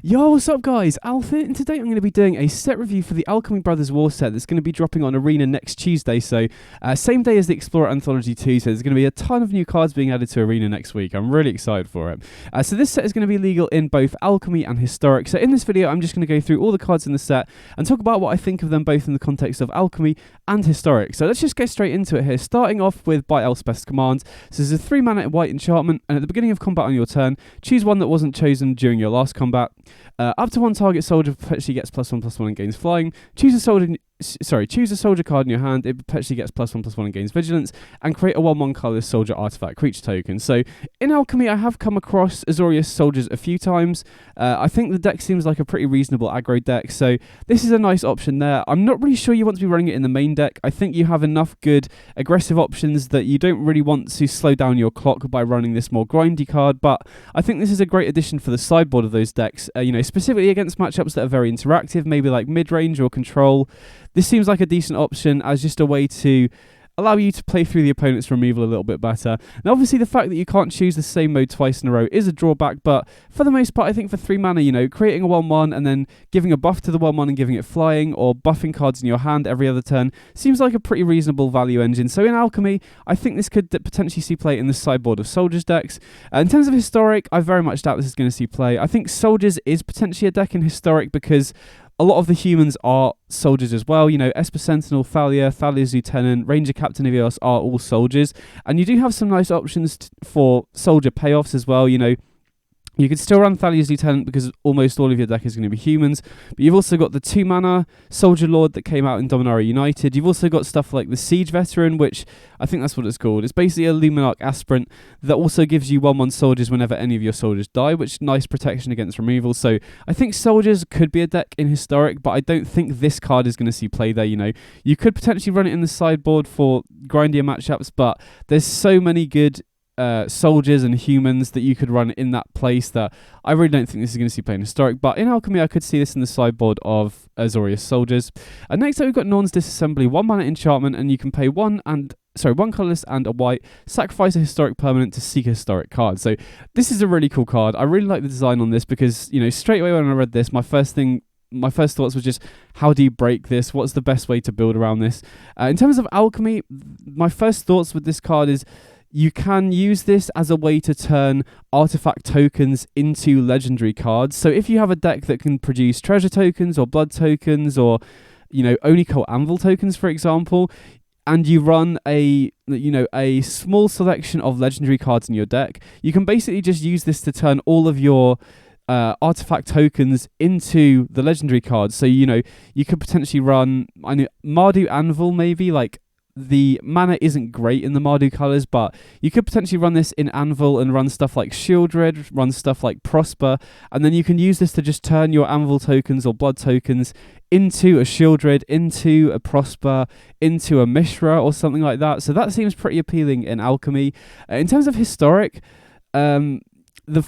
Yo, what's up guys? Alf here, and today I'm going to be doing a set review for the Alchemy Brothers War set that's going to be dropping on Arena next Tuesday, so same day as the Explorer Anthology 2, so there's going to be a ton of new cards being added to Arena next week. I'm really excited for it. So this set is going to be legal in both Alchemy and Historic, so in this video I'm just going to go through all the cards in the set and talk about what I think of them both in the context of Alchemy and Historic. So let's just get straight into it here, starting off with by Elspeth's commands. So there's a 3-mana white enchantment, and at the beginning of combat on your turn, choose one that wasn't chosen during your last combat. Up to one target soldier perpetually gets +1/+1 and gains flying. Choose a soldier card in your hand. It perpetually gets +1/+1 and gains vigilance. And create a 1/1 colorless soldier artifact creature token. So in Alchemy, I have come across Azorius soldiers a few times. I think the deck seems like a pretty reasonable aggro deck. So this is a nice option there. I'm not really sure you want to be running it in the main deck. I think you have enough good aggressive options that you don't really want to slow down your clock by running this more grindy card. But I think this is a great addition for the sideboard of those decks. Specifically against matchups that are very interactive, maybe like mid-range or control. This seems like a decent option as just a way to allow you to play through the opponent's removal a little bit better. Now obviously the fact that you can't choose the same mode twice in a row is a drawback, but for the most part I think for 3 mana, creating a 1/1 and then giving a buff to the 1/1 and giving it flying, or buffing cards in your hand every other turn, seems like a pretty reasonable value engine. So in Alchemy, I think this could potentially see play in the sideboard of Soldiers decks. In terms of Historic, I very much doubt this is going to see play. I think Soldiers is potentially a deck in Historic because a lot of the humans are soldiers as well. Esper Sentinel, Thalia's Lieutenant, Ranger Captain of Eos are all soldiers. And you do have some nice options for soldier payoffs as well. You could still run Thalia's Lieutenant because almost all of your deck is going to be humans, but you've also got the 2-mana Soldier Lord that came out in Dominaria United. You've also got stuff like the Siege Veteran, which I think that's what it's called. It's basically a Luminarch Aspirant that also gives you 1/1 soldiers whenever any of your soldiers die, which nice protection against removal. So I think Soldiers could be a deck in Historic, but I don't think this card is going to see play there. You could potentially run it in the sideboard for grindier matchups, but there's so many good soldiers and humans that you could run in that place that I really don't think this is going to see play in Historic. But in Alchemy, I could see this in the sideboard of Azorius soldiers. And next up, we've got Norn's Disassembly, 1-mana enchantment, and you can pay one colorless and a white, sacrifice a historic permanent to seek a historic card. So this is a really cool card. I really like the design on this because, straight away when I read this, my first thoughts were just, how do you break this? What's the best way to build around this? In terms of Alchemy, my first thoughts with this card is you can use this as a way to turn artifact tokens into legendary cards. So if you have a deck that can produce treasure tokens or blood tokens or, Oni-Cult Anvil tokens, for example, and you run a small selection of legendary cards in your deck, you can basically just use this to turn all of your artifact tokens into the legendary cards. So, you could potentially run Mardu Anvil maybe, like the mana isn't great in the Mardu colours, but you could potentially run this in Anvil and run stuff like Shieldred, run stuff like Prosper, and then you can use this to just turn your Anvil tokens or blood tokens into a Shieldred, into a Prosper, into a Mishra or something like that. So that seems pretty appealing in Alchemy. In terms of Historic,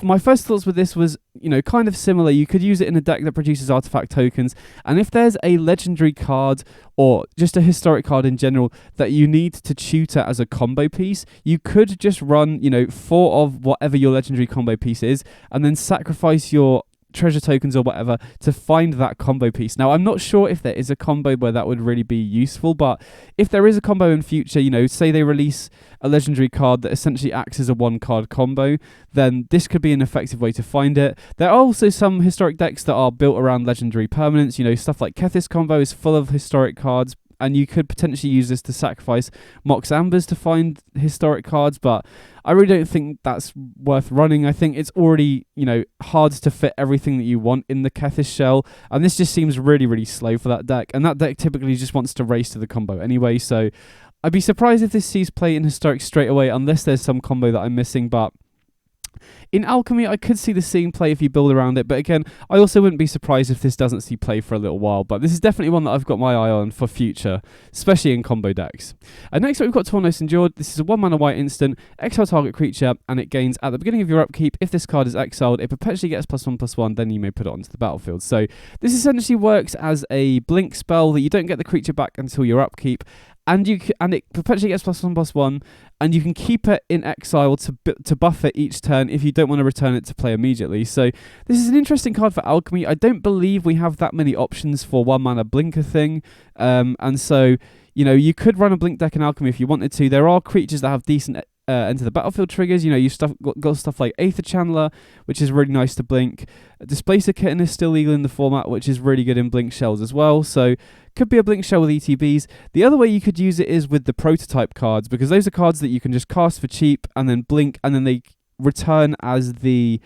my first thoughts with this was, kind of similar. You could use it in a deck that produces artifact tokens, and if there's a legendary card or just a historic card in general that you need to tutor as a combo piece, you could just run, 4 of whatever your legendary combo piece is, and then sacrifice your treasure tokens or whatever to find that combo piece. Now, I'm not sure if there is a combo where that would really be useful, but if there is a combo in future, say they release a legendary card that essentially acts as a 1-card combo, then this could be an effective way to find it. There are also some historic decks that are built around legendary permanents. Stuff like Kethis combo is full of historic cards, and you could potentially use this to sacrifice Mox Ambers to find historic cards, but I really don't think that's worth running. I think it's already, hard to fit everything that you want in the Kethis shell, and this just seems really, really slow for that deck, and that deck typically just wants to race to the combo anyway, so I'd be surprised if this sees play in Historic straight away, unless there's some combo that I'm missing, but in Alchemy, I could see the seeing play if you build around it, but again, I also wouldn't be surprised if this doesn't see play for a little while, but this is definitely one that I've got my eye on for future, especially in combo decks. Next up, we've got Tawnos Endures. This is a 1-mana white instant, exile target creature, and it gains at the beginning of your upkeep. If this card is exiled, it perpetually gets +1/+1, then you may put it onto the battlefield. So this essentially works as a blink spell that you don't get the creature back until your upkeep, and it perpetually gets +1/+1, and you can keep it in exile to buff it each turn if you don't want to return it to play immediately. So this is an interesting card for Alchemy. I don't believe we have that many options for 1-mana blinker thing, and so you could run a blink deck in Alchemy if you wanted to. There are creatures that have decent enter the battlefield triggers. You've got stuff like Aether Channeler, which is really nice to blink. Displacer Kitten is still legal in the format, which is really good in blink shells as well. So could be a blink shell with ETBs. The other way you could use it is with the prototype cards, because those are cards that you can just cast for cheap and then blink, and then they return as the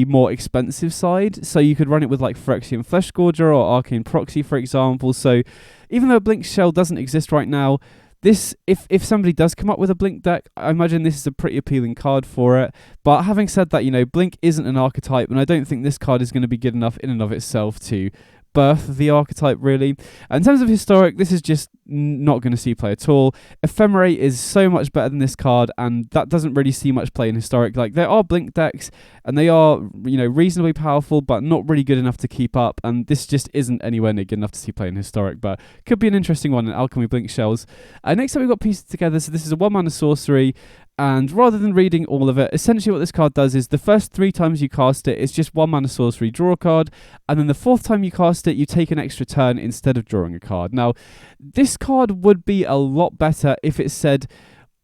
more expensive side. So you could run it with like Phyrexian Fleshgorger or Arcane Proxy, for example. So even though a blink shell doesn't exist right now, this, if somebody does come up with a blink deck, I imagine this is a pretty appealing card for it. But having said that, blink isn't an archetype, and I don't think this card is going to be good enough in and of itself to birth the archetype, really. In terms of historic, this is just not going to see play at all. Ephemerate is so much better than this card, and that doesn't really see much play in historic. Like, there are blink decks, and they are, reasonably powerful, but not really good enough to keep up, and this just isn't anywhere near good enough to see play in historic, but could be an interesting one in Alchemy Blink Shells. Next up, we've got Pieces Together. So this is a 1-mana sorcery, and rather than reading all of it, essentially what this card does is the first 3 times you cast it, it's just 1-mana sorcery, draw a card, and then the 4th time you cast it, you take an extra turn instead of drawing a card. Now, this card would be a lot better if it said,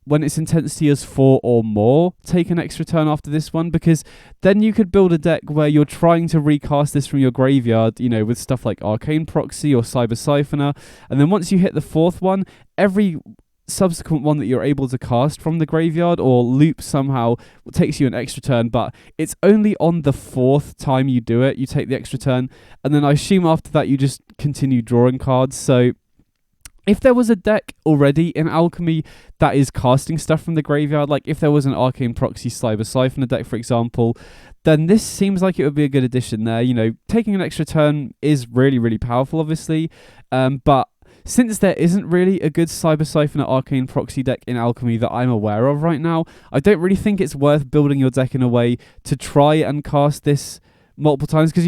when its intensity is 4 or more, take an extra turn after this one, because then you could build a deck where you're trying to recast this from your graveyard, with stuff like Arcane Proxy or Cyber Siphoner, and then once you hit the 4th one, every subsequent one that you're able to cast from the graveyard or loop somehow takes you an extra turn, but it's only on the 4th time you do it, you take the extra turn, and then I assume after that you just continue drawing cards. So if there was a deck already in Alchemy that is casting stuff from the graveyard, like if there was an Arcane Proxy Cyber Siphoner deck, for example, then this seems like it would be a good addition there. Taking an extra turn is really, really powerful, obviously, but since there isn't really a good Cyber Siphoner Arcane Proxy deck in Alchemy that I'm aware of right now, I don't really think it's worth building your deck in a way to try and cast this multiple times, because,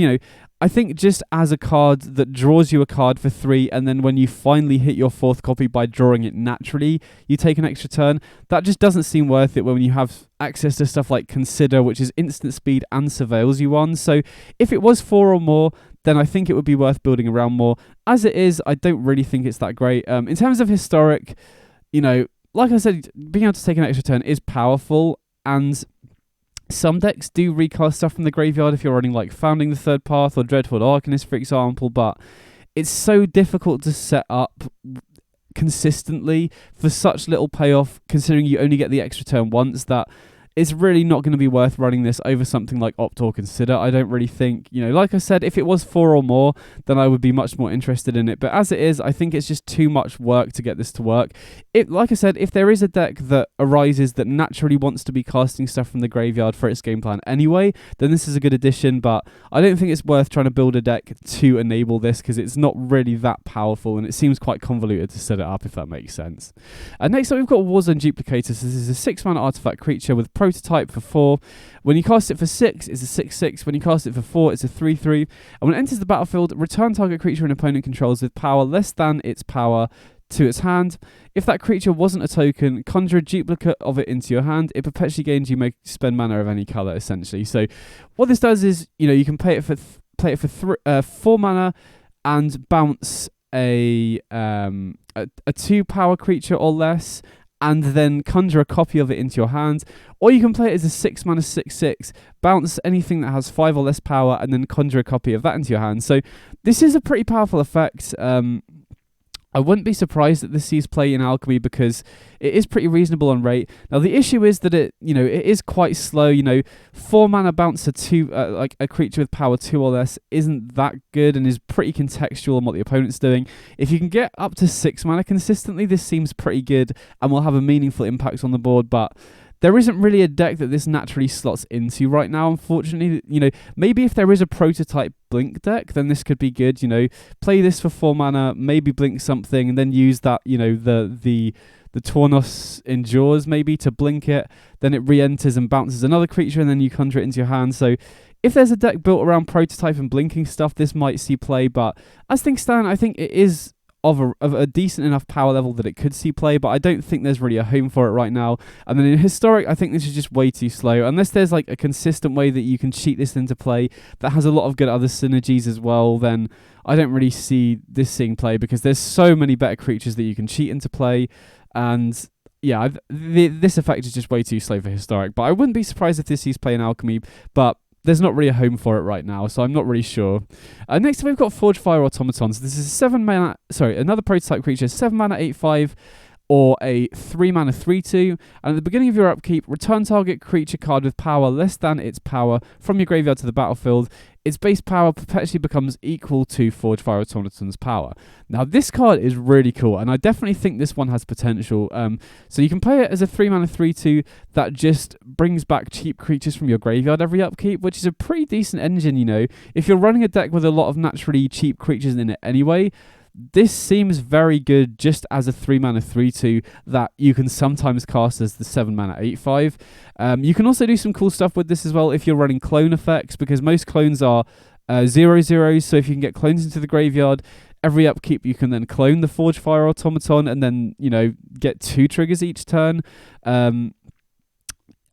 I think just as a card that draws you a card for 3, and then when you finally hit your 4th copy by drawing it naturally, you take an extra turn, that just doesn't seem worth it when you have access to stuff like Consider, which is instant speed and surveils you on. So if it was 4 or more, then I think it would be worth building around more. As it is, I don't really think it's that great. In terms of historic, like I said, being able to take an extra turn is powerful, and some decks do recast stuff from the graveyard if you're running like Founding the Third Path or Dreadhorde Arcanist, for example, but it's so difficult to set up consistently for such little payoff, considering you only get the extra turn once, that it's really not going to be worth running this over something like Opt or Consider. I don't really think, like I said, if it was 4 or more, then I would be much more interested in it. But as it is, I think it's just too much work to get this to work. Like I said, if there is a deck that arises that naturally wants to be casting stuff from the graveyard for its game plan anyway, then this is a good addition. But I don't think it's worth trying to build a deck to enable this, because it's not really that powerful, and it seems quite convoluted to set it up, if that makes sense. Next up, we've got Warzone Duplicator. So this is a 6-mana artifact creature with prototype for 4. When you cast it for 6, it's a 6/6. When you cast it for 4, it's a 3/3. And when it enters the battlefield, return target creature an opponent controls with power less than its power to its hand. If that creature wasn't a token, conjure a duplicate of it into your hand. It perpetually gains you may spend mana of any color, essentially. So what this does is, you can play it for 4 mana and bounce a 2 power creature or less, and then conjure a copy of it into your hand. Or you can play it as a 6-mana 6/6, bounce anything that has 5 or less power, and then conjure a copy of that into your hand. So this is a pretty powerful effect. I wouldn't be surprised that this sees play in Alchemy, because it is pretty reasonable on rate. Now the issue is that it is quite slow. 4 mana bounce a 2, like a creature with power 2 or less, isn't that good and is pretty contextual on what the opponent's doing. If you can get up to 6 mana consistently, this seems pretty good and will have a meaningful impact on the board. But there isn't really a deck that this naturally slots into right now, unfortunately. Maybe if there is a prototype blink deck, then this could be good. Play this for 4 mana, maybe blink something, and then use that, the Tawnos Endures maybe to blink it. Then it re-enters and bounces another creature, and then you conjure it into your hand. So if there's a deck built around prototype and blinking stuff, this might see play. But as things stand, I think it is of a decent enough power level that it could see play, but I don't think there's really a home for it right now. And then in Historic, I think this is just way too slow. Unless there's like a consistent way that you can cheat this into play that has a lot of good other synergies as well, then I don't really see this seeing play, because there's so many better creatures that you can cheat into play. And yeah, this effect is just way too slow for Historic. But I wouldn't be surprised if this sees play in Alchemy, but there's not really a home for it right now, so I'm not really sure. Next up, we've got Forgefire Automaton. So this is another prototype creature, 7 mana, 8/5, or a 3 mana 3/2. And at the beginning of your upkeep, return target creature card with power less than its power from your graveyard to the battlefield. Its base power perpetually becomes equal to Forgefire Automaton's power. Now, this card is really cool, and I definitely think this one has potential. So you can play it as a 3 mana 3/2 that just brings back cheap creatures from your graveyard every upkeep, which is a pretty decent engine, you know. If you're running a deck with a lot of naturally cheap creatures in it anyway, this seems very good just as a 3 mana 3/2 that you can sometimes cast as the 7 mana 8/5. You can also do some cool stuff with this as well if you're running clone effects, because most clones are 0/0s. So if you can get clones into the graveyard every upkeep, you can then clone the Forgefire Automaton and then, you know, get 2 triggers each turn.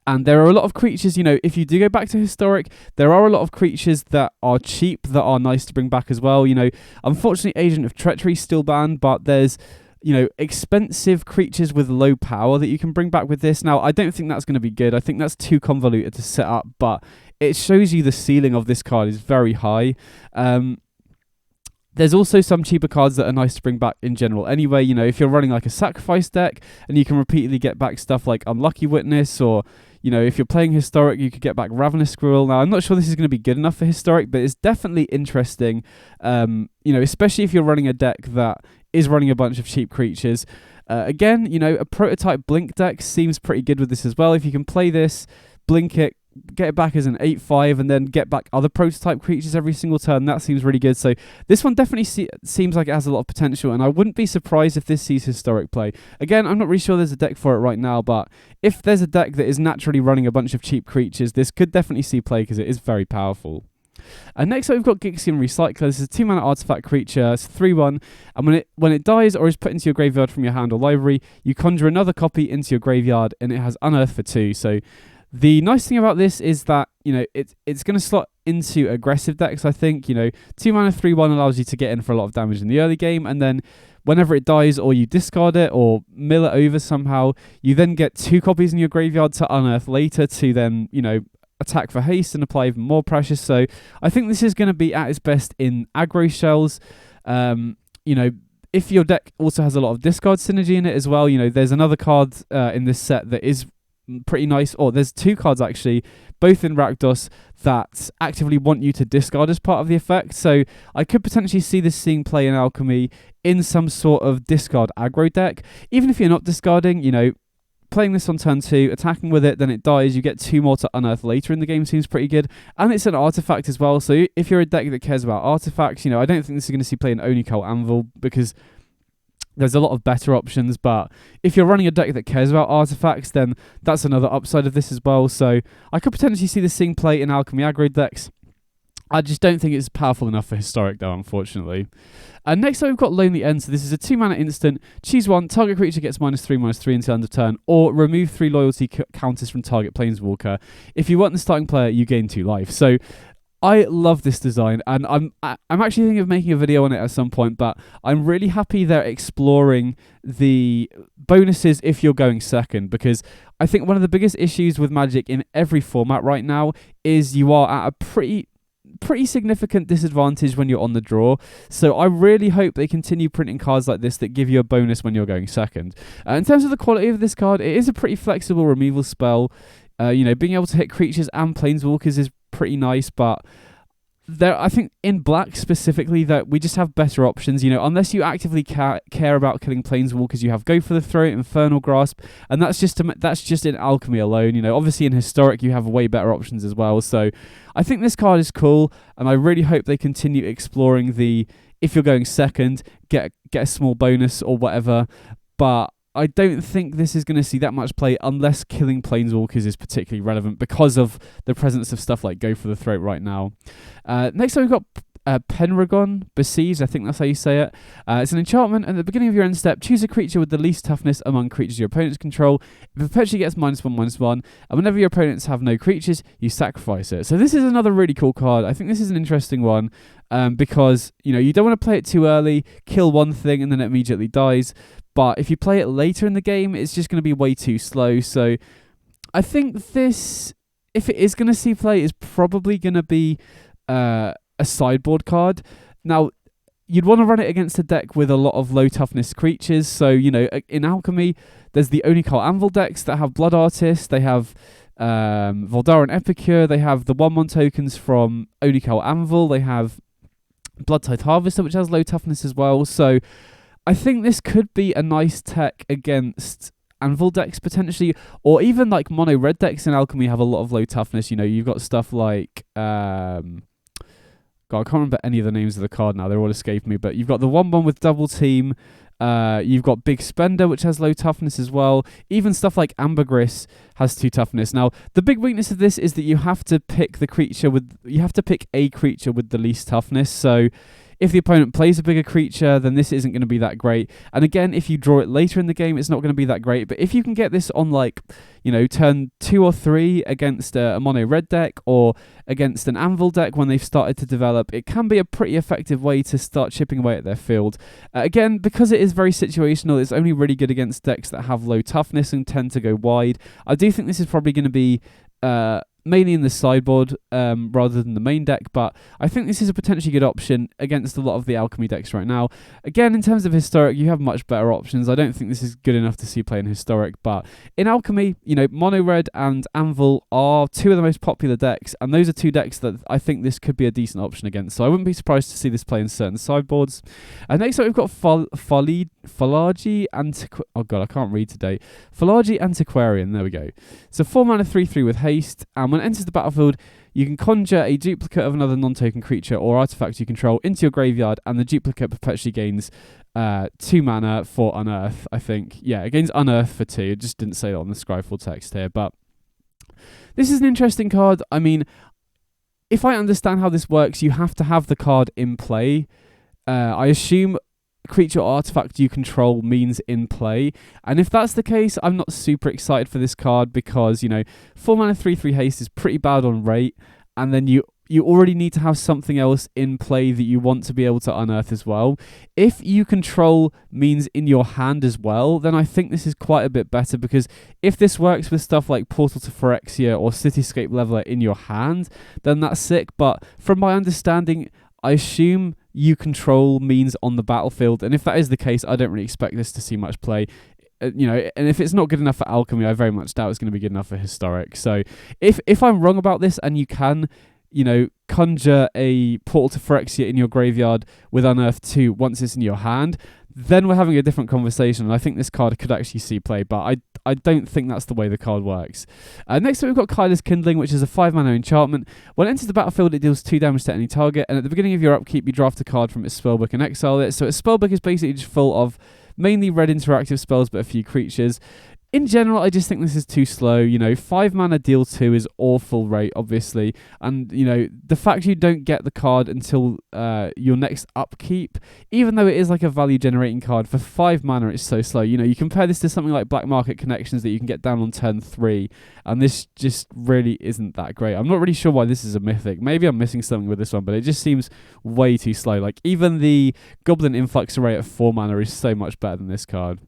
And there are a lot of creatures, you know, if you do go back to Historic, there are a lot of creatures that are cheap that are nice to bring back as well. You know, unfortunately, Agent of Treachery is still banned, but there's, you know, expensive creatures with low power that you can bring back with this. Now, I don't think that's going to be good. I think that's too convoluted to set up, but it shows you the ceiling of this card is very high. There's also some cheaper cards that are nice to bring back in general anyway. You know, if you're running like a sacrifice deck and you can repeatedly get back stuff like Unlucky Witness, or, you know, if you're playing Historic, you could get back Ravenous Squirrel. Now, I'm not sure this is going to be good enough for Historic, but it's definitely interesting, you know, especially if you're running a deck that is running a bunch of cheap creatures. Again, you know, a prototype Blink deck seems pretty good with this as well. If you can play this, blink it, get it back as an 8/5, and then get back other prototype creatures every single turn, that seems really good. So this one definitely seems like it has a lot of potential, and I wouldn't be surprised if this sees Historic play. Again, I'm not really sure there's a deck for it right now, but if there's a deck that is naturally running a bunch of cheap creatures, this could definitely see play because it is very powerful. And next up, we've got Gixian Recycler. This is a 2 mana artifact creature. It's 3/1, and when it dies or is put into your graveyard from your hand or library, you conjure another copy into your graveyard, and it has Unearth for 2. So the nice thing about this is that, you know, it's going to slot into aggressive decks, I think. You know, 2 mana 3/1 allows you to get in for a lot of damage in the early game, and then whenever it dies or you discard it or mill it over somehow, you then get 2 copies in your graveyard to unearth later to then, you know, attack for haste and apply even more pressure. So I think this is going to be at its best in aggro shells. You know, if your deck also has a lot of discard synergy in it as well, you know, there's another card in this set that is pretty nice, or there's 2 cards actually, both in Rakdos, that actively want you to discard as part of the effect. So I could potentially see this seeing play in Alchemy in some sort of discard aggro deck. Even if you're not discarding, you know, playing this on turn 2, attacking with it, then it dies, you get 2 more to unearth later in the game, seems pretty good. And it's an artifact as well, so if you're a deck that cares about artifacts, you know, I don't think this is going to see play in Oni Cult Anvil, because there's a lot of better options. But if you're running a deck that cares about artifacts, then that's another upside of this as well. So I could potentially see this seeing play in Alchemy aggro decks. I just don't think it's powerful enough for Historic though, unfortunately. And next up, we've got Lonely End. So this is a 2 mana instant. Choose one. Target creature gets -3/-3 until end of turn, or remove 3 loyalty counters from target planeswalker. If you want the starting player, you gain 2 life. So I love this design, and I'm actually thinking of making a video on it at some point, but I'm really happy they're exploring the bonuses if you're going second, because I think one of the biggest issues with Magic in every format right now is you are at a pretty significant disadvantage when you're on the draw. So I really hope they continue printing cards like this that give you a bonus when you're going second. In terms of the quality of this card, it is a pretty flexible removal spell. You know, being able to hit creatures and planeswalkers is pretty nice, but I think in black specifically that we just have better options. You know, unless you actively care about killing planeswalkers, you have Go for the Throat, Infernal Grasp, and that's just in Alchemy alone. You know, obviously in Historic you have way better options as well. So I think this card is cool, and I really hope they continue exploring the, if you're going second, get a small bonus or whatever. But I don't think this is going to see that much play unless killing planeswalkers is particularly relevant because of the presence of stuff like Go for the Throat right now. Next up, we've got Penregon Besieged, I think that's how you say it. It's an enchantment. At the beginning of your end step, choose a creature with the least toughness among creatures your opponents control. It perpetually gets -1/-1, and whenever your opponents have no creatures, you sacrifice it. So this is another really cool card. I think this is an interesting one because you don't want to play it too early, kill one thing, and then it immediately dies. But if you play it later in the game, it's just going to be way too slow. So I think this, if it is going to see play, is probably going to be a sideboard card. Now, you'd want to run it against a deck with a lot of low toughness creatures. So, in Alchemy, there's the Onikal Anvil decks that have Blood Artist. They have Voldaren Epicure. They have the 1/1 tokens from Onikal Anvil. They have Bloodtide Harvester, which has low toughness as well. So, I think this could be a nice tech against Anvil decks potentially, or even like mono red decks in Alchemy have a lot of low toughness. You've got stuff like God, I can't remember any of the names of the card now. They're all escaping me. But you've got the 1/1 with double team. You've got Big Spender, which has low toughness as well. Even stuff like Ambergris has 2 toughness. Now, the big weakness of this is that you have to pick a creature with the least toughness. So if the opponent plays a bigger creature, then this isn't going to be that great. And again, if you draw it later in the game, it's not going to be that great. But if you can get this on turn 2 or 3 against a mono red deck or against an Anvil deck when they've started to develop, it can be a pretty effective way to start chipping away at their field. Again, because it is very situational, it's only really good against decks that have low toughness and tend to go wide. I do think this is probably going to be mainly in the sideboard rather than the main deck, but I think this is a potentially good option against a lot of the Alchemy decks right now. Again, in terms of Historic, you have much better options. I don't think this is good enough to see play in Historic, but in Alchemy, Mono Red and Anvil are 2 of the most popular decks, and those are 2 decks that I think this could be a decent option against, so I wouldn't be surprised to see this play in certain sideboards. Next up, we've got Fallaji Antiquarian. Oh god, I can't read today. Fallaji Antiquarian, there we go. So 4 mana 3/3 with haste, and when it enters the battlefield, you can conjure a duplicate of another non-token creature or artifact you control into your graveyard, and the duplicate perpetually gains 2 mana for Unearth, I think. Yeah, it gains Unearth for 2. It just didn't say that on the Scryfall text here, but this is an interesting card. I mean, if I understand how this works, you have to have the card in play. I assume creature or artifact you control means in play, and if that's the case, I'm not super excited for this card because 4 mana 3/3 haste is pretty bad on rate, and then you already need to have something else in play that you want to be able to unearth as well. If you control means in your hand as well, then I think this is quite a bit better, because if this works with stuff like Portal to Phyrexia or Cityscape Leveler in your hand, then that's sick. But from my understanding, I assume you control means on the battlefield, and if that is the case, I don't really expect this to see much play. And if it's not good enough for Alchemy, I very much doubt it's going to be good enough for Historic. So if I'm wrong about this, and you can conjure a Portal to Phyrexia in your graveyard with Unearth 2 once it's in your hand, then we're having a different conversation, and I think this card could actually see play, but I don't think that's the way the card works. Next up, we've got Kayla's Kindling, which is a 5 mana enchantment. When it enters the battlefield, it deals 2 damage to any target, and at the beginning of your upkeep, you draft a card from its spellbook and exile it. So its spellbook is basically just full of mainly red interactive spells, but a few creatures. In general, I just think this is too slow. 5 mana deal 2 is awful rate, obviously. And, the fact you don't get the card until your next upkeep, even though it is like a value generating card, for 5 mana it's so slow. You compare this to something like Black Market Connections that you can get down on turn 3, and this just really isn't that great. I'm not really sure why this is a mythic. Maybe I'm missing something with this one, but it just seems way too slow. Like, even the Goblin Influx Array at 4 mana is so much better than this card.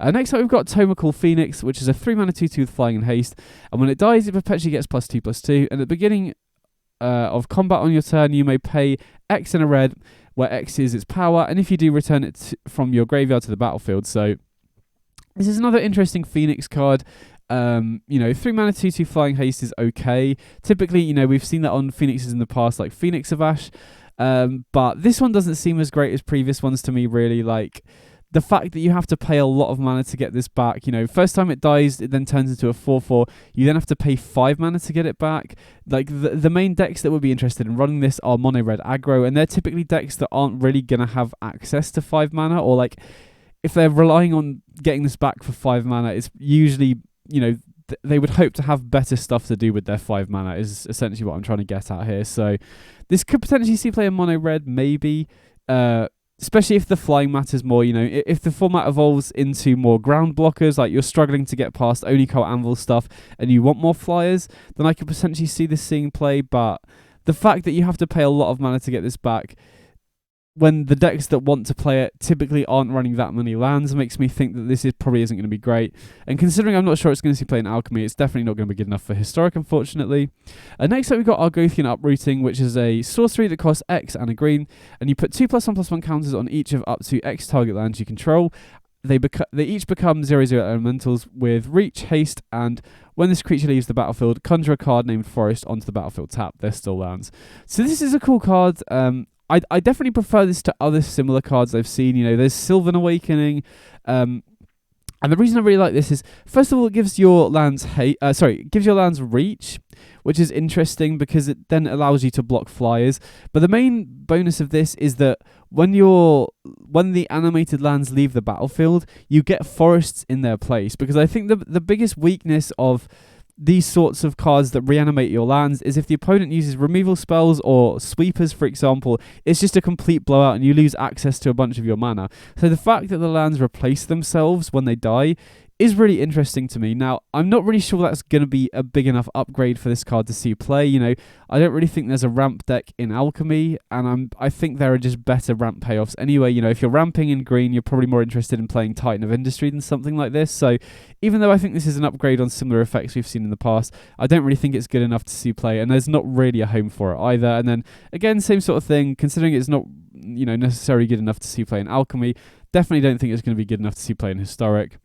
Next up, we've got Tomakul Phoenix, which is a 3 mana 2/2 with flying and haste, and when it dies, it perpetually gets +2/+2, and at the beginning of combat on your turn, you may pay X in a red, where X is its power, and if you do, return it from your graveyard to the battlefield. So this is another interesting Phoenix card. 3 mana 2/2 flying haste is okay. Typically, we've seen that on Phoenixes in the past, like Phoenix of Ash, but this one doesn't seem as great as previous ones to me, really. Like, the fact that you have to pay a lot of mana to get this back, first time it dies, it then turns into a 4/4. You then have to pay 5 mana to get it back. Like, the main decks that would be interested in running this are mono red aggro, and they're typically decks that aren't really going to have access to 5 mana, or like, if they're relying on getting this back for 5 mana, it's usually, they would hope to have better stuff to do with their 5 mana, is essentially what I'm trying to get at here. So this could potentially see play in mono red, maybe, especially if the flying matters more. If the format evolves into more ground blockers, like you're struggling to get past only cult anvil stuff and you want more flyers, then I could potentially see this seeing play. But the fact that you have to pay a lot of mana to get this back, when the decks that want to play it typically aren't running that many lands, makes me think that this probably isn't going to be great. And considering I'm not sure it's going to see play in Alchemy, it's definitely not going to be good enough for Historic, unfortunately. Next up, we've got Argothian Uprooting, which is a sorcery that costs X and a green, and you put 2+1/+1 counters on each of up to X target lands you control. They each become 0/0 elementals with reach, haste, and when this creature leaves the battlefield, conjure a card named Forest onto the battlefield tap. They're still lands. So this is a cool card. I definitely prefer this to other similar cards I've seen. There's Sylvan Awakening, and the reason I really like this is, first of all, it gives your lands reach, which is interesting because it then allows you to block flyers. But the main bonus of this is that when the animated lands leave the battlefield, you get forests in their place. Because I think the biggest weakness of these sorts of cards that reanimate your lands is if the opponent uses removal spells or sweepers, for example, it's just a complete blowout and you lose access to a bunch of your mana. So the fact that the lands replace themselves when they die is really interesting to me. Now, I'm not really sure that's going to be a big enough upgrade for this card to see play. I don't really think there's a ramp deck in Alchemy, and I think there are just better ramp payoffs anyway. If you're ramping in green, you're probably more interested in playing Titan of Industry than something like this. So even though I think this is an upgrade on similar effects we've seen in the past, I don't really think it's good enough to see play, and there's not really a home for it either. And then again, same sort of thing, considering it's not necessarily good enough to see play in Alchemy, definitely don't think it's going to be good enough to see play in Historic.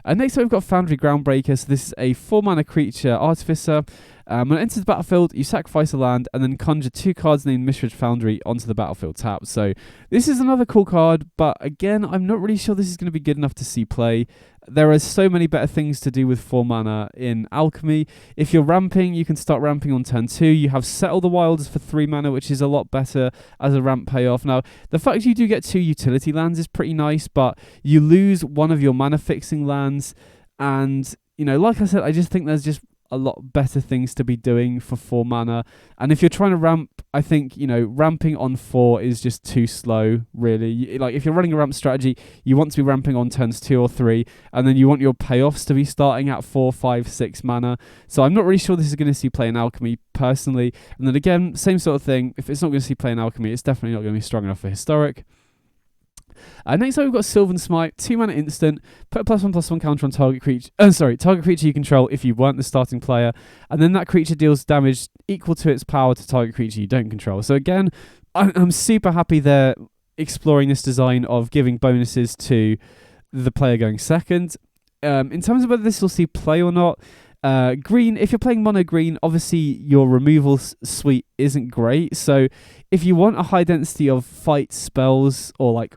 Next up, we've got Foundry Groundbreaker. So this is a 4-mana creature artificer. When it enters the battlefield, you sacrifice a land and then conjure 2 cards named Mishra's Foundry onto the battlefield tap. So this is another cool card, but again, I'm not really sure this is going to be good enough to see play. There are so many better things to do with 4 mana in Alchemy. If you're ramping, you can start ramping on turn 2. You have Settle the Wilds for 3 mana, which is a lot better as a ramp payoff. Now, the fact you do get 2 utility lands is pretty nice, but you lose one of your mana fixing lands. And, like I said, I just think there's just a lot better things to be doing for 4 mana. And if you're trying to ramp, I think, ramping on 4 is just too slow, really. Like, if you're running a ramp strategy, you want to be ramping on turns 2 or 3, and then you want your payoffs to be starting at 4, 5, 6 mana. So I'm not really sure this is going to see play in Alchemy, personally. And then again, same sort of thing. If it's not going to see play in Alchemy, it's definitely not going to be strong enough for Historic. Next up, we've got Sylvan Smite, 2 mana instant, put a +1/+1 counter on target creature. Target creature you control if you weren't the starting player, and then that creature deals damage equal to its power to target creature you don't control. So again, I'm super happy they're exploring this design of giving bonuses to the player going second. In terms of whether this will see play or not, green, if you're playing mono green, obviously your removal suite isn't great. So if you want a high density of fight spells or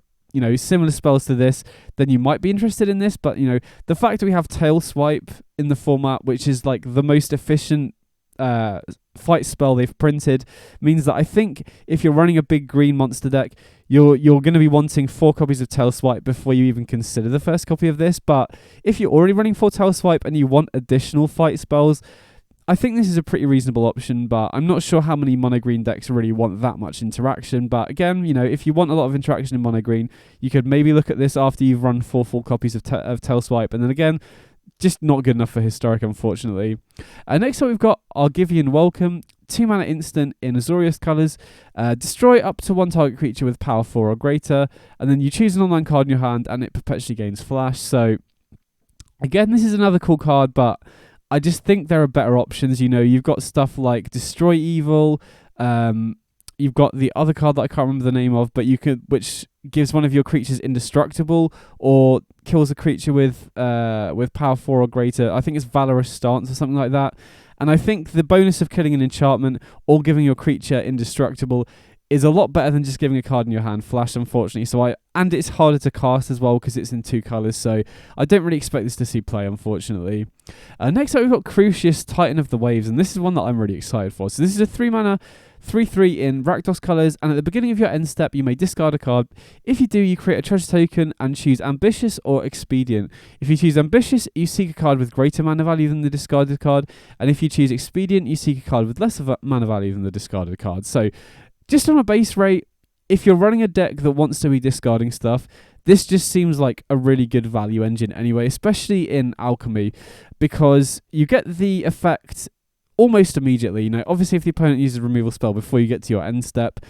similar spells to this, then you might be interested in this. But the fact that we have Tail Swipe in the format, which is the most efficient fight spell they've printed, means that I think if you're running a big green monster deck, you're going to be wanting 4 copies of Tail Swipe before you even consider the first copy of this. But if you're already running 4 Tail Swipe and you want additional fight spells, I think this is a pretty reasonable option, but I'm not sure how many mono green decks really want that much interaction. But again, if you want a lot of interaction in mono green, you could maybe look at this after you've run 4 full copies of Tail Swipe. And then again, just not good enough for Historic, unfortunately. Next up, we've got Argivian Welcome, 2 mana instant in Azorius colours. Destroy up to 1 target creature with power 4 or greater, and then you choose an online card in your hand and it perpetually gains flash. So again, this is another cool card, but I just think there are better options. You've got stuff like Destroy Evil. You've got the other card that I can't remember the name of, but which gives one of your creatures indestructible or kills a creature with power 4 or greater. I think it's Valorous Stance or something like that. And I think the bonus of killing an enchantment or giving your creature indestructible is a lot better than just giving a card in your hand flash, unfortunately. And it's harder to cast as well because it's in 2 colours, so I don't really expect this to see play, unfortunately. Next up, we've got Crucias, Titan of the Waves, and this is one that I'm really excited for. So this is a 3-mana 3/3 in Rakdos colours, and at the beginning of your end step, you may discard a card. If you do, you create a treasure token and choose Ambitious or Expedient. If you choose Ambitious, you seek a card with greater mana value than the discarded card, and if you choose Expedient, you seek a card with less of a mana value than the discarded card. So, just on a base rate, if you're running a deck that wants to be discarding stuff, this just seems like a really good value engine anyway, especially in Alchemy, because you get the effect almost immediately. Obviously if the opponent uses a removal spell before you get to your end step,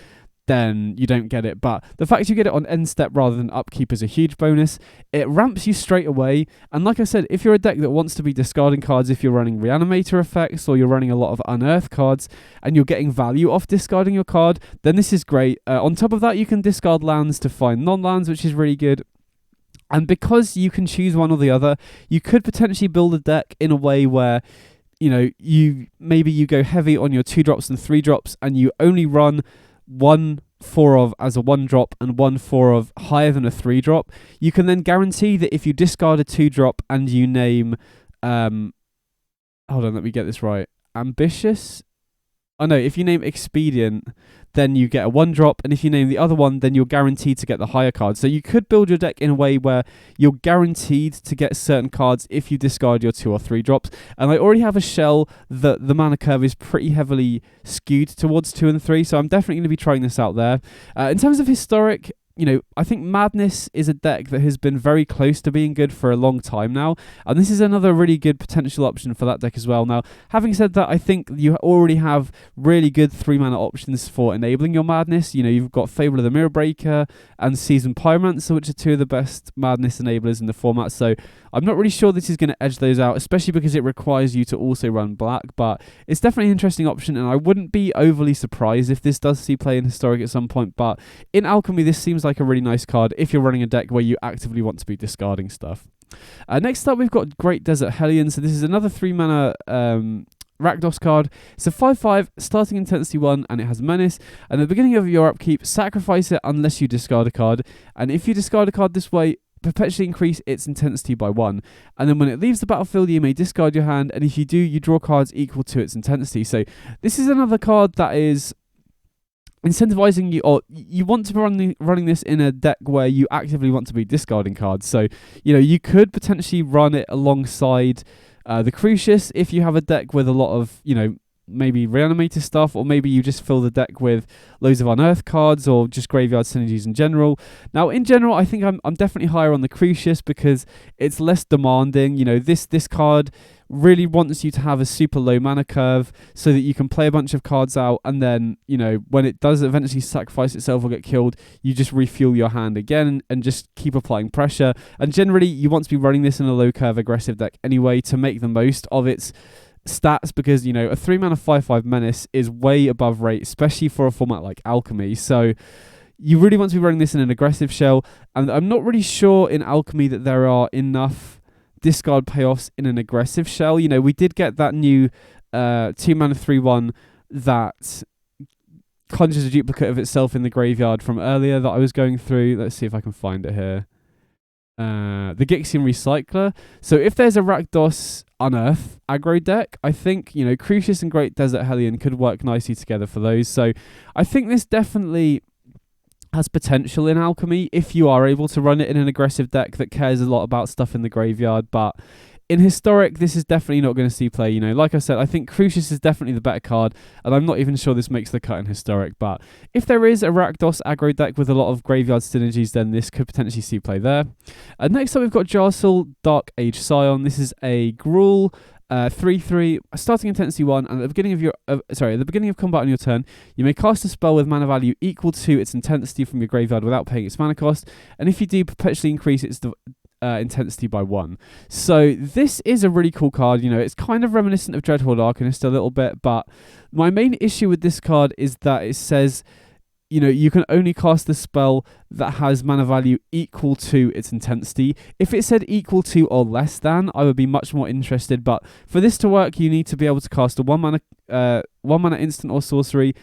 then you don't get it, but the fact you get it on end step rather than upkeep is a huge bonus. It ramps you straight away, and like I said, if you're a deck that wants to be discarding cards, if you're running Reanimator effects or you're running a lot of Unearth cards and you're getting value off discarding your card, then this is great. On top of that, you can discard lands to find non-lands, which is really good. And because you can choose one or the other, you could potentially build a deck in a way where you go heavy on your 2-drops and 3-drops, and you only run 1/4 of as a 1-drop and 1/4 of higher than a 3-drop. You can then guarantee that if you discard a 2-drop and you name, hold on, let me get this right. Ambitious? Oh no, if you name Expedient, then you get a 1-drop, and if you name the other one, then you're guaranteed to get the higher card. So you could build your deck in a way where you're guaranteed to get certain cards if you discard your 2 or 3 drops. And I already have a shell that the mana curve is pretty heavily skewed towards 2 and 3, so I'm definitely going to be trying this out there. In terms of historic, I think Madness is a deck that has been very close to being good for a long time now, and this is another really good potential option for that deck as well. Now, having said that, I think you already have really good 3-mana options for enabling your Madness. You've got Fable of the Mirror Breaker and Seasoned Pyromancer, which are 2 of the best Madness enablers in the format, so I'm not really sure this is going to edge those out, especially because it requires you to also run black, but it's definitely an interesting option, and I wouldn't be overly surprised if this does see play in Historic at some point. But in Alchemy, this seems like a really nice card if you're running a deck where you actively want to be discarding stuff. Next up, we've got Great Desert Hellion. So this is another 3-mana Rakdos card. It's a 5/5, starting intensity 1, and it has Menace. And at the beginning of your upkeep, sacrifice it unless you discard a card. And if you discard a card this way, perpetually increase its intensity by 1. And then when it leaves the battlefield, you may discard your hand, and if you do, you draw cards equal to its intensity. So this is another card that is incentivizing you, or you want to be running this in a deck where you actively want to be discarding cards. So you could potentially run it alongside the Crucias if you have a deck with a lot of maybe Reanimator stuff, or maybe you just fill the deck with loads of Unearth cards or just graveyard synergies in general. Now, in general, I think I'm definitely higher on the Crucias because it's less demanding. This card really wants you to have a super low mana curve so that you can play a bunch of cards out, and then, when it does eventually sacrifice itself or get killed, you just refuel your hand again and just keep applying pressure. And generally, you want to be running this in a low curve aggressive deck anyway to make the most of its stats, because a 3-mana 5/5 Menace is way above rate, especially for a format like Alchemy. So you really want to be running this in an aggressive shell, and I'm not really sure in Alchemy that there are enough discard payoffs in an aggressive shell. We did get that new 2-mana 3/1 that conjures a duplicate of itself in the graveyard from earlier that I was going through. Let's see if I can find it here. The Gixian Recycler. So if there's a Rakdos Unearth aggro deck, I think Crucias and Great Desert Hellion could work nicely together for those. So I think this definitely has potential in Alchemy if you are able to run it in an aggressive deck that cares a lot about stuff in the graveyard. But in Historic, this is definitely not going to see play. Like I said, I think Crucias is definitely the better card, and I'm not even sure this makes the cut in Historic. But if there is a Rakdos aggro deck with a lot of graveyard synergies, then this could potentially see play there. Next up, we've got Jarsyl, Dark Age Scion. This is a Gruul 3/3, starting intensity 1, and at the beginning of combat on your turn, you may cast a spell with mana value equal to its intensity from your graveyard without paying its mana cost, and if you do, perpetually increase its intensity by 1. So this is a really cool card. It's kind of reminiscent of Dreadhorde Arcanist a little bit, but my main issue with this card is that it says you can only cast the spell that has mana value equal to its intensity. If it said equal to or less than, I would be much more interested. But for this to work, you need to be able to cast a 1 mana instant or sorcery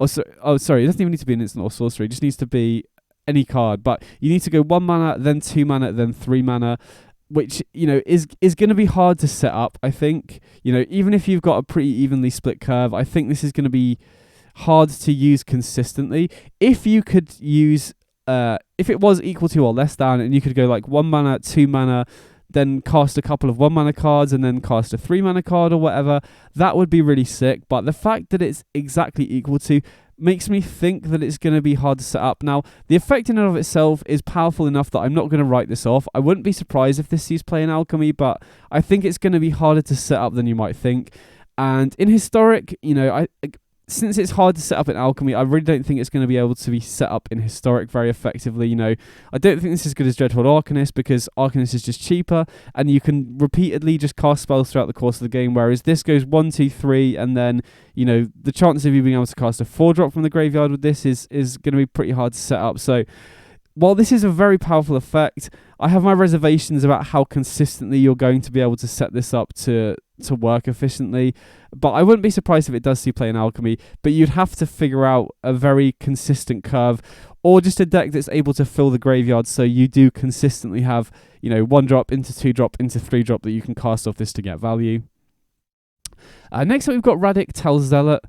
Sorry, it doesn't even need to be an instant or sorcery. It just needs to be any card. But you need to go 1 mana, then 2 mana, then 3 mana, which, you know, is going to be hard to set up, I think. You know, even if you've got a pretty evenly split curve, I think this is going to be hard to use consistently. If you could use, if it was equal to or less than, and you could go like 1 mana, 2 mana, then cast a couple of 1 mana cards and then cast a 3 mana card or whatever, that would be really sick. But the fact that it's exactly equal to makes me think that it's going to be hard to set up. Now, the effect in and of itself is powerful enough that I'm not going to write this off. I wouldn't be surprised if this sees play in Alchemy, but I think it's going to be harder to set up than you might think. And in Historic, you know, since it's hard to set up in Alchemy, I really don't think it's going to be able to be set up in Historic very effectively. You know, I don't think this is as good as Dreadhorde Arcanist, because Arcanist is just cheaper and you can repeatedly just cast spells throughout the course of the game, whereas this goes 1, 2, 3, and then, you know, the chance of you being able to cast a 4-drop from the graveyard with this is going to be pretty hard to set up. So while this is a very powerful effect, I have my reservations about how consistently you're going to be able to set this up to work efficiently. But I wouldn't be surprised if it does see play in Alchemy, but you'd have to figure out a very consistent curve, or just a deck that's able to fill the graveyard so you do consistently have, you know, 1-drop into 2-drop into 3-drop that you can cast off this to get value. Next up, we've got Raddic, Tal Zealot.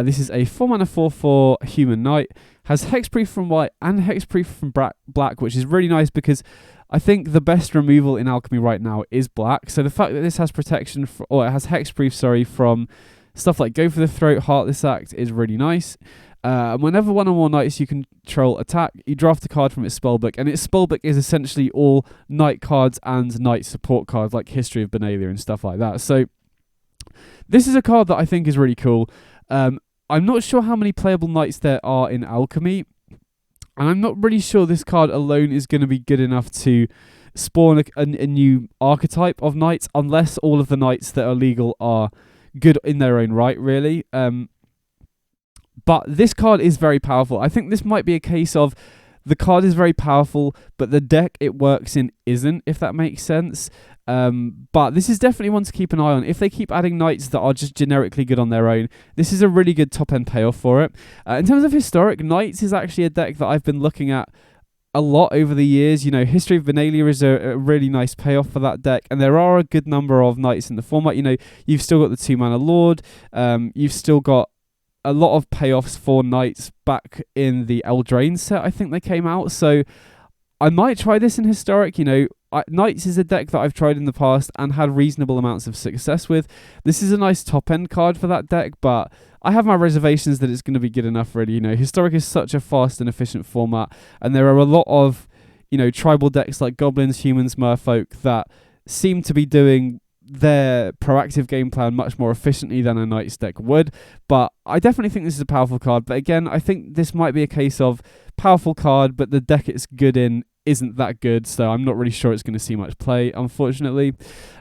This is a 4-mana 4/4 human knight. Has Hexproof from white and Hexproof from black, which is really nice because I think the best removal in Alchemy right now is black. So the fact that this has protection, or it has Hexproof, from stuff like Go for the Throat, Heartless Act is really nice. Whenever one or more knights you control attack, you draft a card from its spellbook, and its spellbook is essentially all knight cards and knight support cards like History of Benalia and stuff like that. So this is a card that I think is really cool. I'm not sure how many playable knights there are in Alchemy, and I'm not really sure this card alone is going to be good enough to spawn a new archetype of knights, unless all of the knights that are legal are good in their own right, really. But this card is very powerful. I think this might be a case of the card is very powerful, but the deck it works in isn't, if that makes sense. But this is definitely one to keep an eye on. If they keep adding knights that are just generically good on their own, this is a really good top-end payoff for it. In terms of Historic, Knights is actually a deck that I've been looking at a lot over the years. You know, History of Benalia is a really nice payoff for that deck, and there are a good number of knights in the format. You know, you've still got the 2-mana Lord, you've still got a lot of payoffs for knights back in the Eldraine set, I think they came out, so I might try this in Historic. You know, Knights is a deck that I've tried in the past and had reasonable amounts of success with. This is a nice top-end card for that deck, but I have my reservations that it's going to be good enough, really. You know, Historic is such a fast and efficient format, and there are a lot of, you know, tribal decks like Goblins, Humans, Merfolk that seem to be doing their proactive game plan much more efficiently than a Knights deck would. But I definitely think this is a powerful card. But again, I think this might be a case of powerful card, but the deck it's good in isn't that good, so I'm not really sure it's going to see much play, unfortunately.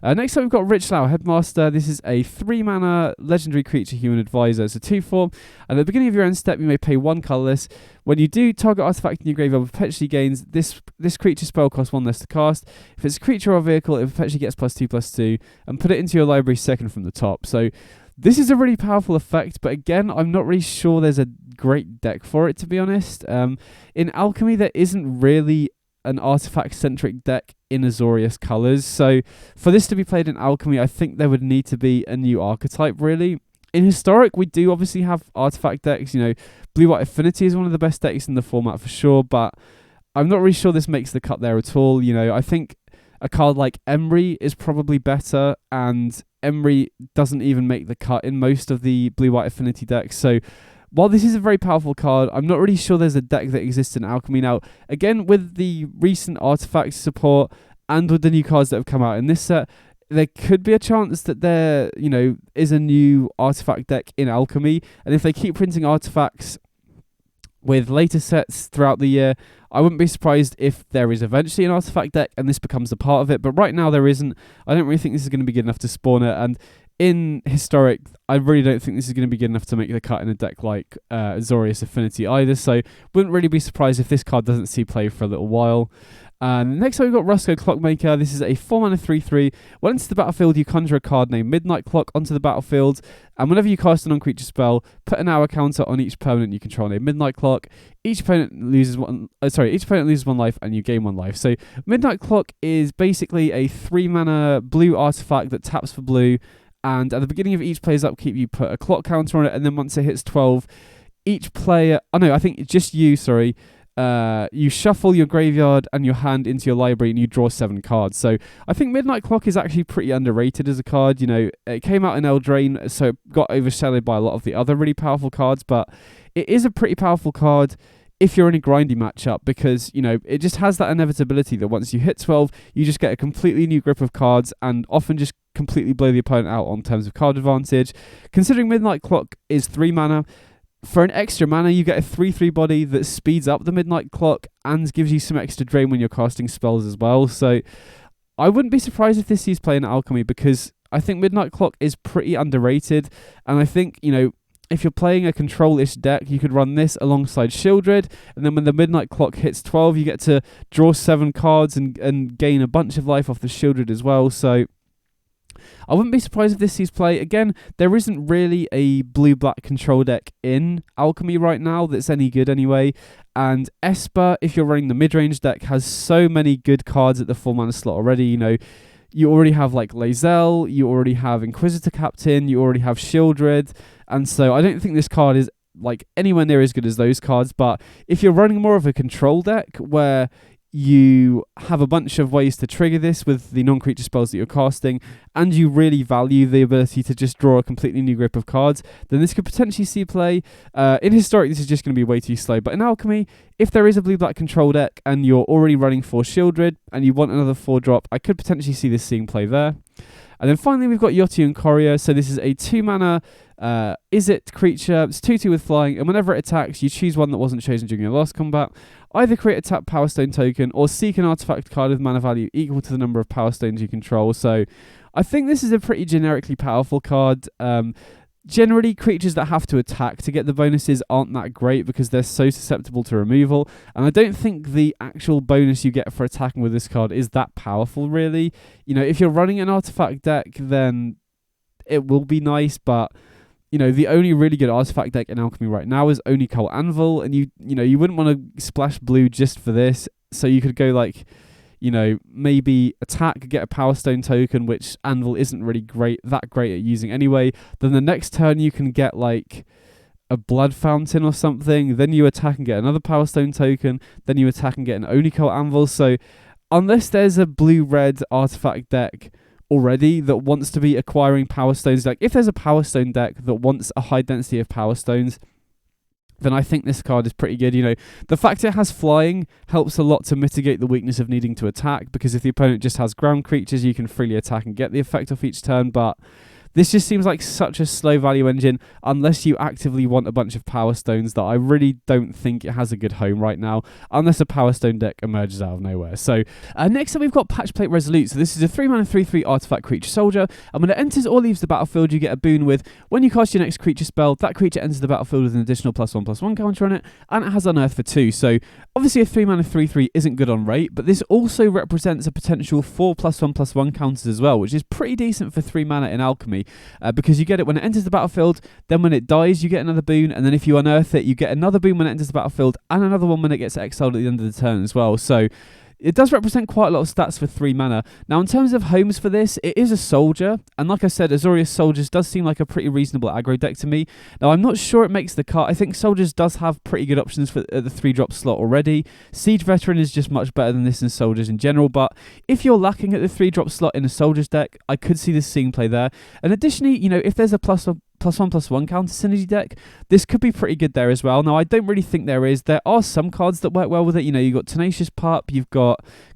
Next up, we've got Richlau, Headmaster. This is a 3-mana legendary creature human advisor. It's a 2/4, and at the beginning of your end step, you may pay 1 colourless. When you do, target artifact in your graveyard perpetually gains this creature spell cost 1 less to cast. If it's a creature or a vehicle, it perpetually gets +2/+2, and put it into your library second from the top. So this is a really powerful effect, but again, I'm not really sure there's a great deck for it, to be honest. In Alchemy, there isn't really an artifact-centric deck in Azorius colours, so for this to be played in Alchemy, I think there would need to be a new archetype, really. In Historic, we do obviously have artifact decks. You know, Blue-White Affinity is one of the best decks in the format for sure, but I'm not really sure this makes the cut there at all. You know, I think a card like Emry is probably better, and Emry doesn't even make the cut in most of the Blue-White Affinity decks, so while this is a very powerful card, I'm not really sure there's a deck that exists in Alchemy. Now, again, with the recent artifact support and with the new cards that have come out in this set, there could be a chance that there, you know, is a new artifact deck in Alchemy. And if they keep printing artifacts with later sets throughout the year, I wouldn't be surprised if there is eventually an artifact deck and this becomes a part of it. But right now there isn't. I don't really think this is going to be good enough to spawn it. And in Historic, I really don't think this is going to be good enough to make the cut in a deck like Azorius Affinity either, so wouldn't really be surprised if this card doesn't see play for a little while. Next up we've got Rusko Clockmaker. This is a 4-mana 3/3. When into the battlefield, you conjure a card named Midnight Clock onto the battlefield, and whenever you cast a non-creature spell, put an hour counter on each permanent you control named Midnight Clock. Each opponent loses one life, and you gain 1 life. So Midnight Clock is basically a 3-mana blue artifact that taps for blue, and at the beginning of each player's upkeep, you put a clock counter on it, and then once it hits 12, each player... Oh no, I think it's just you, sorry. You shuffle your graveyard and your hand into your library and you draw 7 cards. So I think Midnight Clock is actually pretty underrated as a card. You know, it came out in Eldraine, so it got overshadowed by a lot of the other really powerful cards, but it is a pretty powerful card if you're in a grindy matchup, because, you know, it just has that inevitability that once you hit 12, you just get a completely new grip of cards and often just completely blow the opponent out on terms of card advantage. Considering Midnight Clock is 3 mana, for an extra mana, you get a 3/3 body that speeds up the Midnight Clock and gives you some extra drain when you're casting spells as well. So I wouldn't be surprised if this sees play in Alchemy, because I think Midnight Clock is pretty underrated. And I think, you know, if you're playing a control-ish deck, you could run this alongside Shieldred, and then when the Midnight Clock hits 12, you get to draw 7 cards and gain a bunch of life off the Shieldred as well. So I wouldn't be surprised if this sees play. Again, there isn't really a blue-black control deck in Alchemy right now that's any good anyway. And Esper, if you're running the mid-range deck, has so many good cards at the 4-mana slot already. You know, you already have like Lae'zel, you already have Inquisitor Captain, you already have Shieldred. And so I don't think this card is like anywhere near as good as those cards. But if you're running more of a control deck where you have a bunch of ways to trigger this with the non-creature spells that you're casting, and you really value the ability to just draw a completely new grip of cards, then this could potentially see play. In Historic, this is just going to be way too slow, but in Alchemy, if there is a blue-black control deck and you're already running 4 Shieldred and you want another 4-drop, I could potentially see this seeing play there. And then finally, we've got Yotian Courier. So this is a 2-mana Izzet creature. It's 2/2 with flying, and whenever it attacks, you choose one that wasn't chosen during your last combat. Either create a tap Power Stone token or seek an artifact card with mana value equal to the number of Power Stones you control. So I think this is a pretty generically powerful card. Generally, creatures that have to attack to get the bonuses aren't that great because they're so susceptible to removal. And I don't think the actual bonus you get for attacking with this card is that powerful, really. You know, if you're running an artifact deck, then it will be nice, but you know, the only really good artifact deck in Alchemy right now is only Coal Anvil, and you know, you wouldn't want to splash blue just for this. So you could go like, you know, maybe attack, get a Power Stone token, which Anvil isn't really that great at using anyway. Then the next turn you can get like a Blood Fountain or something. Then you attack and get another Power Stone token. Then you attack and get an Oniko Anvil. So unless there's a blue-red artifact deck already that wants to be acquiring Power Stones, like if there's a Power Stone deck that wants a high density of Power Stones, then I think this card is pretty good. You know, the fact it has flying helps a lot to mitigate the weakness of needing to attack, because if the opponent just has ground creatures, you can freely attack and get the effect off each turn. But this just seems like such a slow value engine unless you actively want a bunch of Power Stones, that I really don't think it has a good home right now, unless a Power Stone deck emerges out of nowhere. So next up we've got Patchplate Resolute. So this is a 3-mana 3/3 artifact creature soldier, and when it enters or leaves the battlefield, you get a boon with, when you cast your next creature spell, that creature enters the battlefield with an additional +1/+1 counter on it, and it has Unearth for 2. So obviously a 3-mana 3/3 isn't good on rate, but this also represents a potential 4 +1/+1 counters as well, which is pretty decent for 3 mana in Alchemy. Because you get it when it enters the battlefield, then when it dies you get another boon, and then if you unearth it you get another boon when it enters the battlefield, and another one when it gets exiled at the end of the turn as well. So it does represent quite a lot of stats for 3 mana. Now in terms of homes for this, it is a soldier, and like I said, Azorius Soldiers does seem like a pretty reasonable aggro deck to me. Now I'm not sure it makes the cut. I think Soldiers does have pretty good options for the 3-drop slot already. Siege Veteran is just much better than this in Soldiers in general, but if you're lacking at the 3-drop slot in a Soldiers deck, I could see this seeing play there. And additionally, you know, if there's a +1/+1 counter synergy deck, this could be pretty good there as well. Now I don't really think there is. There are some cards that work well with it. You know, you've got Tenacious Pup, you've got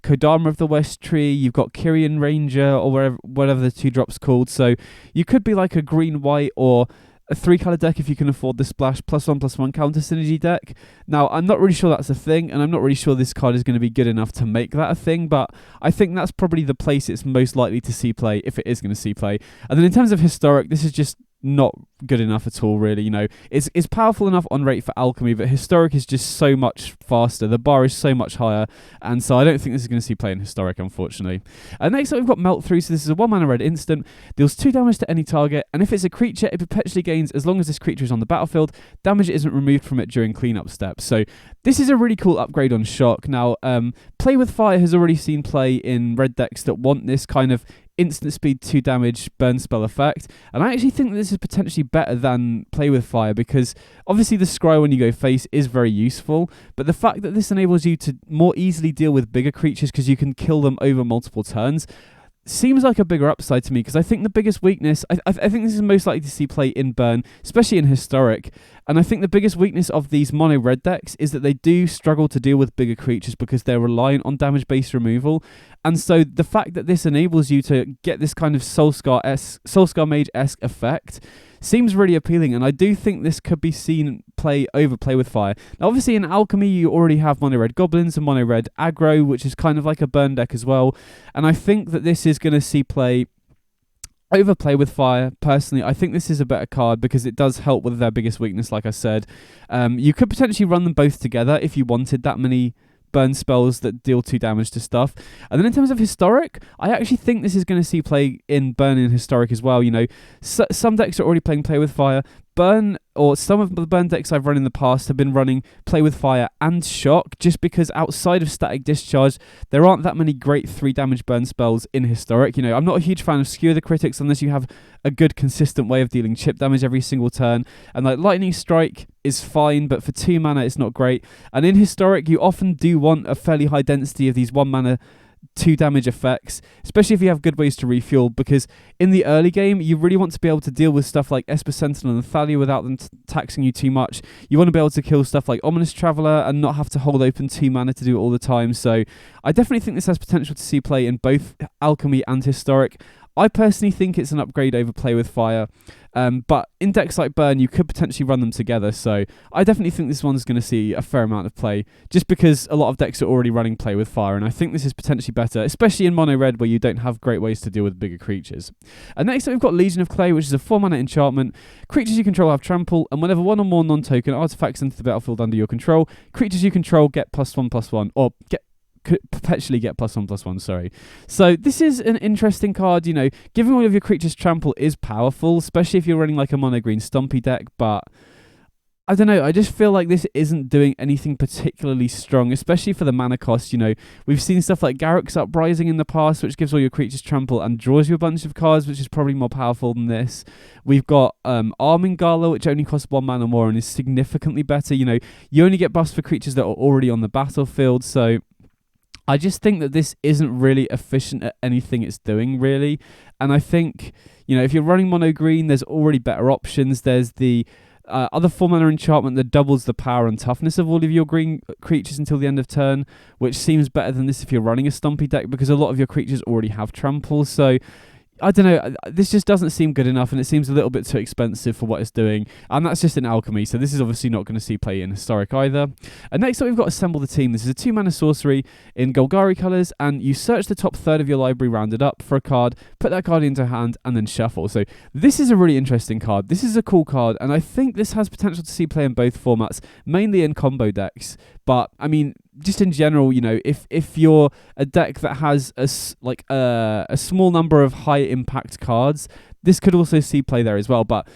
Kodama of the West Tree, you've got Kyrian Ranger, or whatever the 2-drop's called. So you could be like a green-white or a 3-color deck if you can afford the splash +1/+1 counter synergy deck. Now, I'm not really sure that's a thing, and I'm not really sure this card is going to be good enough to make that a thing, but I think that's probably the place it's most likely to see play, if it is going to see play. And then in terms of historic, this is just not good enough at all, really. You know, it's powerful enough on rate for alchemy, but historic is just so much faster. The bar is so much higher, and so I don't think this is going to see play in historic, unfortunately. Next up, we've got Melt Through. So this is a 1-mana red instant, deals 2 damage to any target, and if it's a creature, it perpetually gains as long as this creature is on the battlefield. Damage isn't removed from it during cleanup steps. So this is a really cool upgrade on Shock. Now, Play with Fire has already seen play in red decks that want this kind of instant speed 2 damage burn spell effect, and I actually think that this is potentially better than Play with Fire, because obviously the scry when you go face is very useful, but the fact that this enables you to more easily deal with bigger creatures because you can kill them over multiple turns seems like a bigger upside to me, because I think the biggest weakness, I think this is most likely to see play in burn, especially in historic, and I think the biggest weakness of these mono red decks is that they do struggle to deal with bigger creatures because they're reliant on damage based removal. And so the fact that this enables you to get this kind of Soulscar Mage-esque effect seems really appealing, and I do think this could be seen play with Fire. Now, obviously in Alchemy you already have mono red goblins and mono red aggro, which is kind of like a burn deck as well, and I think that this is going to see play with Fire. Personally, I think this is a better card because it does help with their biggest weakness, like I said. You could potentially run them both together if you wanted that many burn spells that deal 2 damage to stuff. And then in terms of historic, I actually think this is going to see play in burn and historic as well. You know, some decks are already playing Play with Fire. Burn, or some of the burn decks I've run in the past have been running Play with Fire and Shock, just because outside of Static Discharge, there aren't that many great 3 damage burn spells in historic. You know, I'm not a huge fan of Skewer the Critics unless you have a good consistent way of dealing chip damage every single turn, and like Lightning Strike is fine, but for 2 mana it's not great. And in historic you often do want a fairly high density of these 1 mana 2 damage effects, especially if you have good ways to refuel, because in the early game you really want to be able to deal with stuff like Esper Sentinel and Thalia without them taxing you too much. You want to be able to kill stuff like Ominous Traveller and not have to hold open 2 mana to do it all the time. So I definitely think this has potential to see play in both Alchemy and Historic. I personally think it's an upgrade over Play with Fire, but in decks like Burn you could potentially run them together, so I definitely think this one's going to see a fair amount of play, just because a lot of decks are already running Play with Fire, and I think this is potentially better, especially in mono red where you don't have great ways to deal with bigger creatures. And next up we've got Legion of Clay, which is a 4 mana enchantment. Creatures you control have trample, and whenever 1 or more non-token artifacts enter the battlefield under your control, creatures you control get +1/+1, or could perpetually get +1/+1, sorry. So this is an interesting card. You know, giving all of your creatures trample is powerful, especially if you're running like a mono green Stumpy deck, but I don't know, I just feel like this isn't doing anything particularly strong, especially for the mana cost. You know, we've seen stuff like Garruk's Uprising in the past, which gives all your creatures trample and draws you a bunch of cards, which is probably more powerful than this. We've got Armingala, which only costs 1 mana more and is significantly better. You know, you only get buffs for creatures that are already on the battlefield, so I just think that this isn't really efficient at anything it's doing, really. And I think, you know, if you're running mono green, there's already better options. There's the other 4 mana enchantment that doubles the power and toughness of all of your green creatures until the end of turn, which seems better than this if you're running a Stumpy deck, because a lot of your creatures already have trample. So I don't know, this just doesn't seem good enough, and it seems a little bit too expensive for what it's doing, and that's just in Alchemy, so this is obviously not going to see play in Historic either. And next up we've got Assemble the Team. This is a 2 mana sorcery in Golgari colours, and you search the top third of your library rounded up for a card, put that card into hand, and then shuffle. So this is a really interesting card. This is a cool card, and I think this has potential to see play in both formats, mainly in combo decks. But I mean, just in general, you know, if you're a deck that has a small number of high impact cards, this could also see play there as well. But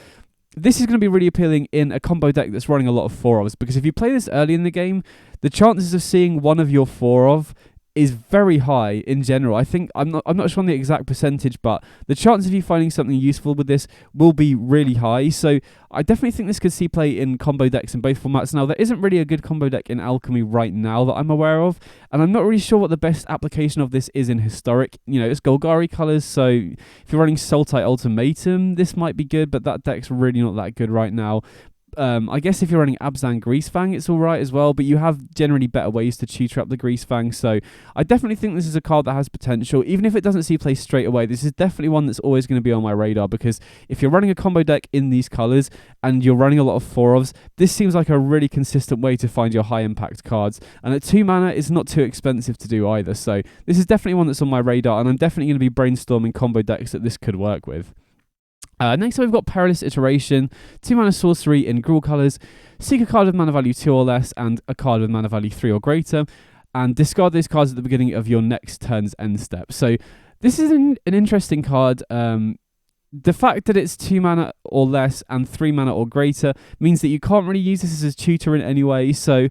this is going to be really appealing in a combo deck that's running a lot of 4-ofs, because if you play this early in the game, the chances of seeing one of your 4-of is very high in general. I think I'm not sure on the exact percentage, but the chance of you finding something useful with this will be really high. So I definitely think this could see play in combo decks in both formats. Now, there isn't really a good combo deck in Alchemy right now that I'm aware of, and I'm not really sure what the best application of this is in Historic. You know, it's Golgari colours, so if you're running Sultai Ultimatum, this might be good, but that deck's really not that good right now. I guess if you're running Abzan Greasefang, it's alright as well, but you have generally better ways to tutor up the Greasefang, so I definitely think this is a card that has potential. Even if it doesn't see play straight away, this is definitely one that's always going to be on my radar, because if you're running a combo deck in these colours and you're running a lot of 4-ofs, this seems like a really consistent way to find your high impact cards, and at 2 mana it's not too expensive to do either, so this is definitely one that's on my radar, and I'm definitely going to be brainstorming combo decks that this could work with. Next up, we've got Perilous Iteration, 2 mana sorcery in Gruul colours. Seek a card with mana value 2 or less and a card with mana value 3 or greater, and discard those cards at the beginning of your next turn's end step. So this is an interesting card. The fact that it's 2 mana or less and 3 mana or greater means that you can't really use this as a tutor in any way. So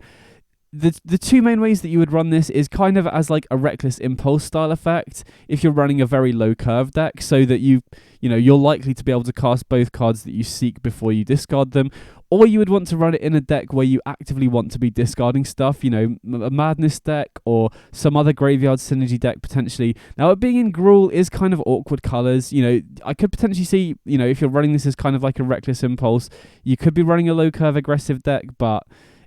the two main ways that you would run this is kind of as like a Reckless Impulse style effect if you're running a very low curve deck, so that you're likely to be able to cast both cards that you seek before you discard them. Or you would want to run it in a deck where you actively want to be discarding stuff, a Madness deck or some other Graveyard Synergy deck potentially. Now, it being in Gruul is kind of awkward colours. I could potentially see, if you're running this as kind of like a Reckless Impulse, you could be running a low curve aggressive deck, but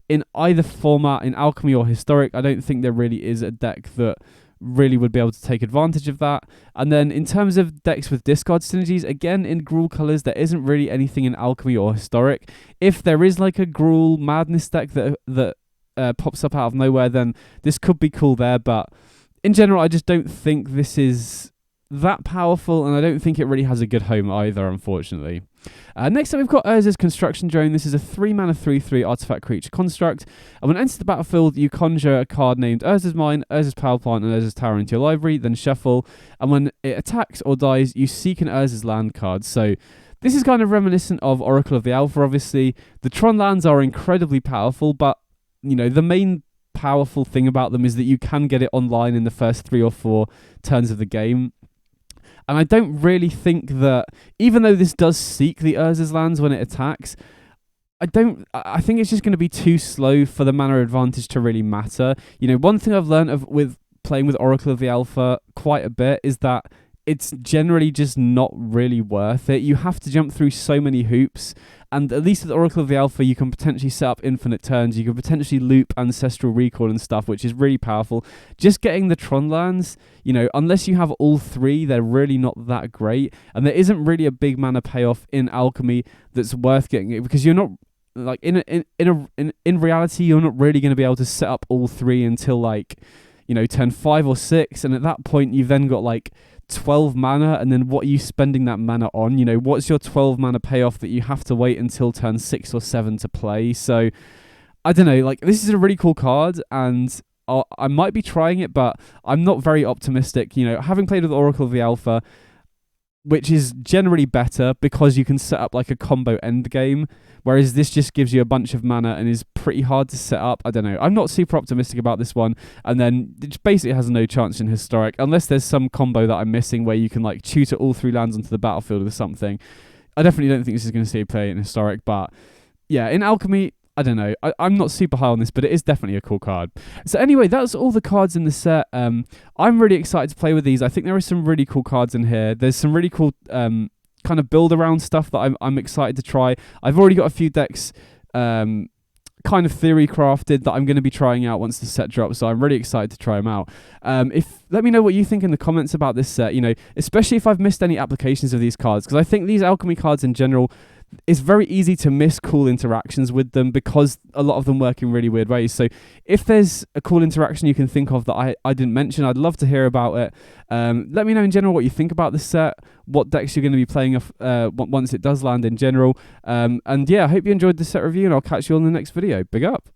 in either format, in Alchemy or Historic, I don't think there really is a deck that really would be able to take advantage of that. And then in terms of decks with discard synergies, again, in Gruul colours, there isn't really anything in Alchemy or Historic. If there is like a Gruul Madness deck that pops up out of nowhere, then this could be cool there. But in general, I just don't think this is that powerful, and I don't think it really has a good home either, unfortunately. Next up, we've got Urza's Construction Drone. This is a 3 mana 3/3 artifact creature construct, and when it enters the battlefield, you conjure a card named Urza's Mine, Urza's Power Plant, and Urza's Tower into your library, then shuffle, and when it attacks or dies, you seek an Urza's Land card. So this is kind of reminiscent of Oracle of the Alpha, obviously. The Tron lands are incredibly powerful, but the main powerful thing about them is that you can get it online in the first 3 or 4 turns of the game. And I don't really think that, even though this does seek the Urza's lands when it attacks, I think it's just going to be too slow for the mana advantage to really matter. One thing I've learned with playing with Oracle of the Alpha quite a bit is that it's generally just not really worth it. You have to jump through so many hoops, and at least with Oracle of the Alpha, you can potentially set up infinite turns. You can potentially loop Ancestral Recall and stuff, which is really powerful. Just getting the Tron lands, unless you have all 3, they're really not that great, and there isn't really a big mana payoff in Alchemy that's worth getting it, because you're not like in reality, you're not really going to be able to set up all 3 until turn 5 or 6, and at that point you've then got 12 mana, and then what are you spending that mana on? What's your 12 mana payoff that you have to wait until turn 6 or 7 to play? So I don't know, this is a really cool card, and I might be trying it, but I'm not very optimistic. Having played with Oracle of the Alpha, which is generally better because you can set up a combo end game, whereas this just gives you a bunch of mana and is pretty hard to set up. I don't know. I'm not super optimistic about this one, and then it basically has no chance in Historic, unless there's some combo that I'm missing where you can tutor all 3 lands onto the battlefield or something. I definitely don't think this is going to see play in Historic, but yeah, in Alchemy, I don't know. I'm not super high on this, but it is definitely a cool card. So anyway, that's all the cards in the set. I'm really excited to play with these. I think there are some really cool cards in here. There's some really cool kind of build around stuff that I'm excited to try. I've already got a few decks kind of theory crafted that I'm going to be trying out once the set drops, so I'm really excited to try them out. Let me know what you think in the comments about this set, especially if I've missed any applications of these cards, because I think these Alchemy cards in general, it's very easy to miss cool interactions with them because a lot of them work in really weird ways. So if there's a cool interaction you can think of that I didn't mention, I'd love to hear about it. Let me know in general what you think about this set, what decks you're going to be playing once it does land in general. And yeah, I hope you enjoyed this set review, and I'll catch you on the next video. Big up!